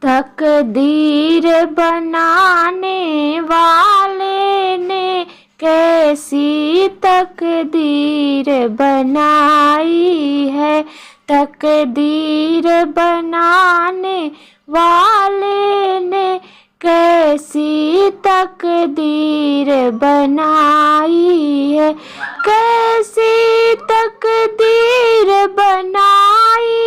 तकदीर बनाने वाले ने कैसी तकदीर बनाई है। तकदीर बनाने वाले ने कैसी तकदीर बनाई है। कैसी तकदीर बनाई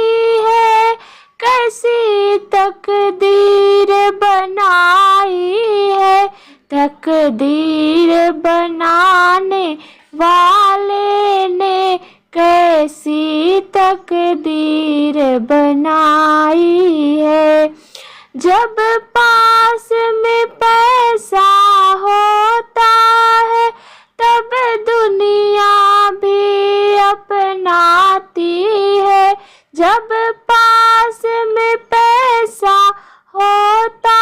है, कैसी तकदीर बनाई है। तकदीर बनाने वाले ने कैसी तकदीर बनाई है। जब पास में पैसा होता है तब दुनिया भी अपनाती है। जब पास में पैसा होता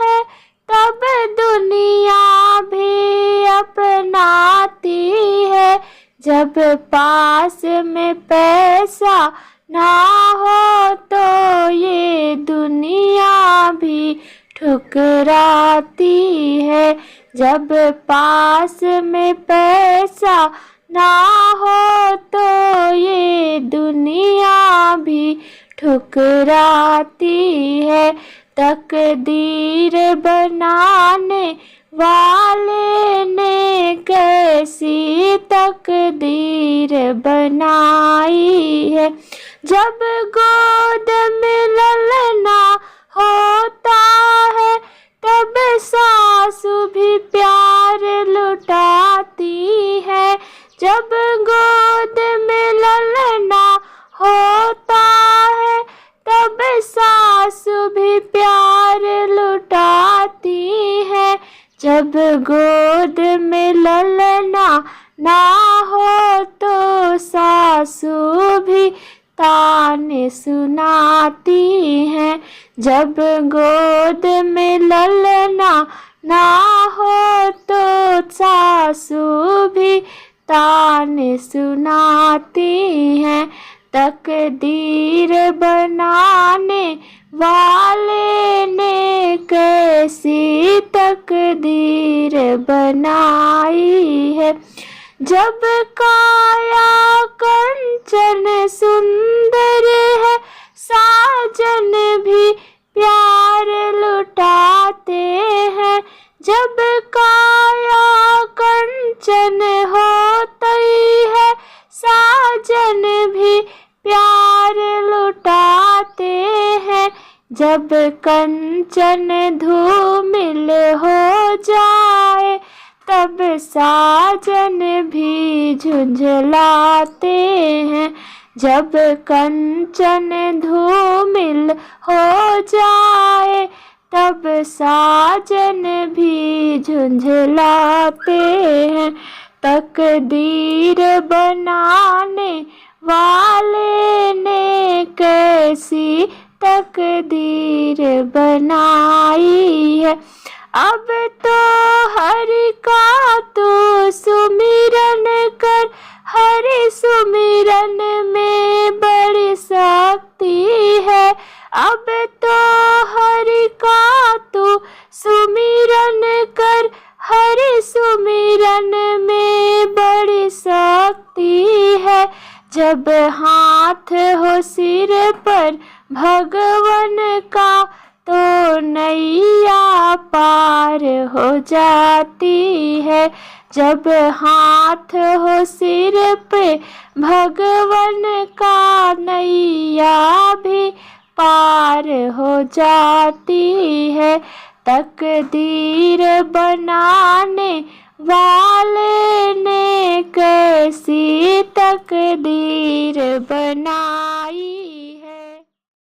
है तब दुनिया भी अपनाती है। जब पास में पैसा ना हो तो ये दुनिया भी ठुकराती है। जब पास में पैसा ना हो तो ये दुनिया भी ठुकराती है। तकदीर बनाने वाले ने कैसी तकदीर बनाई है। जब गोद में ललना होता है तब सासू भी प्यार लुटाती है। जब गोद में ललना होता है तब सासू भी प्यार लुटाती है। जब गोद में ललना ना हो तो सासू भी ताने सुनाती हैं। जब गोद में ललना ना हो तो सासू भी ताने सुनाती हैं। तकदीर बनाने वाले ने कैसी तकदीर बनाई है। जब काया कंचन सुंदर है साजन भी प्यार लुटाते हैं। जब काया कंचन होती है साजन भी प्यार लुटाते हैं। जब कंचन धूमिल हो जाए तब साजन भी झुंझलाते हैं। जब कंचन धूमिल हो जाए तब साजन भी झुंझलाते हैं। तकदीर बनाने वाले ने कैसी तकदीर बनाई है। अब तो हरि का तू सुमिरन कर, हरि सुमिरन में बड़ी शक्ति है। अब तो हरि का तू सुमिरन कर, हरि सुमिरन में बड़ी शक्ति है। जब हाथ हो सिर पर भगवन का तो नैया पार हो जाती है। जब हाथ हो सिर पे भगवन का नैया भी पार हो जाती है। तकदीर बनाने वाले ने कैसी तकदीर बनाई।